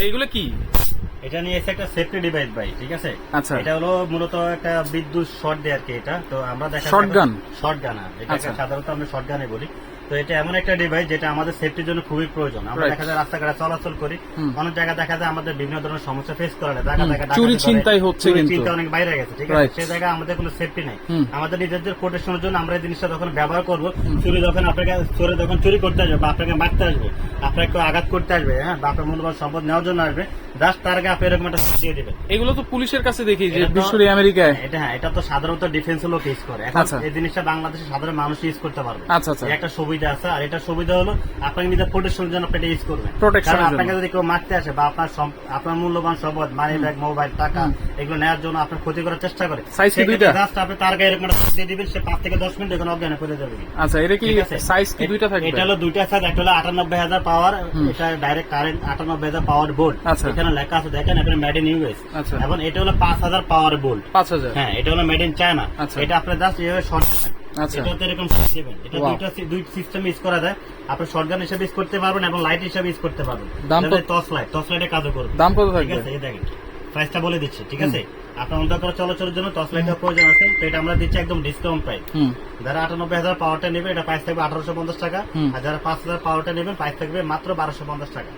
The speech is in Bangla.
এইগুলো কি? এটা নিয়ে এসে একটা সেফটি ডিভাইস ভাই, ঠিক আছে। আচ্ছা। এটা হলো মূলত একটা বিদ্যুৎ শর্ট দেয় আর কি। এটা তো আমরা দেখা শর্টগান? শর্টগান, এটাকে সাধারণত আমরা শর্টগানে বলি। তো এটা এমন একটা ডিভাইস যেটা আমাদের সেফটির জন্য খুবই প্রয়োজন। আমরা দেখা যায় রাস্তাঘাটে চলাচল করি, অনেক জায়গায় দেখা যায় আমাদের বিভিন্ন ধরনের সমস্যা ফেস করা যায়, চুরি ছিনতাই হচ্ছে, কিন্তু অনেক বাইরে গেছে, ঠিক আছে। সেই জায়গায় আমাদের কোনো সেফটি নাই। আমাদের নিজেদের প্রোটেকশনের জন্য আমরা এই জিনিসটা যখন ব্যবহার করবো, চুরি যখন আপনাকে যখন চুরি করতে আসবে বা আপনাকে মারতে আসবে, আপনাকে আঘাত করতে আসবে, হ্যাঁ, বা আপনার মূল্যবান সম্পদ নেওয়ার জন্য আসবে, জাস্ট তার আগে আপনি এরকম একটা দিয়ে দিবেন। এগুলো তো পুলিশের কাছে দেখি যে বিশ্বরী আমেরিকায়। এটা তো সাধারণত ডিফেন্স লোক ইউজ করে। এখন এই জিনিসটা বাংলাদেশে সাধারণ মানুষ ইউজ করতে পারবে। আচ্ছা আচ্ছা, একটা সুবিধা আছে। আর এটা সুবিধা হলো আপনাকে নিজের প্রোটেকশনের জন্য আপনি ইউজ করবেন। প্রোটেকশনের জন্য। আপনাকে যদি কেউ মারতে আসে বা আপনার মূল্যবান সম্পদ, মানি ব্যাগ, মোবাইল, টাকা এগুলো নেওয়ার জন্য আপনার ক্ষতি করার চেষ্টা করে, সাইজ কি দুইটা? জাস্ট আপনি তার গায়ে এরকম একটা দিয়ে দিবেন, সে 5 থেকে 10 মিনিট এখন অজ্ঞান হয়ে যাবে। আচ্ছা, এটা কি সাইজ কি দুইটা থাকবে? এটা হলো দুইটা সাইজ। একটা হলো 98000 পাওয়ার, এটা ডাইরেক্ট কারেন্ট 98000 পাওয়ার বোল্ট। এখানে লেখা আছে দেখেন, এটা মেড ইন ইউএস। এবং এটা হলো 5000 পাওয়ার বোল্ট। 5000? হ্যাঁ, এটা হলো মেড ইন চায়না। এটা আপনি জাস্ট এইভাবে শর্ট এটাতে এরকম দিবেন। এটা দুই সিস্টেম ইউজ করা যায়। আপনি শর্টগান হিসেবে ইউজ করতে পারবেন এবং লাইট হিসেবে ইউজ করতে পারবেন। টর্চ লাইটে কাজও করবে। দাম কত থাকবে? ঠিক আছে, এই দেখেন প্রাইসটা বলে দিচ্ছি, ঠিক আছে। আপনার অন্তর করে চলাচলের জন্য টর্চ লাইটের প্রয়োজন আছে, তো এটা আমরা দিচ্ছি একদম ডিসকাউন্ট প্রাইস। যারা 98000 পাওয়ারটা নেবে এটা প্রাইস থাকবে 1850 টাকা, আর যারা 5000 পাওয়ারটা নেবেন প্রাইস থাকবে মাত্র 1250 টাকা।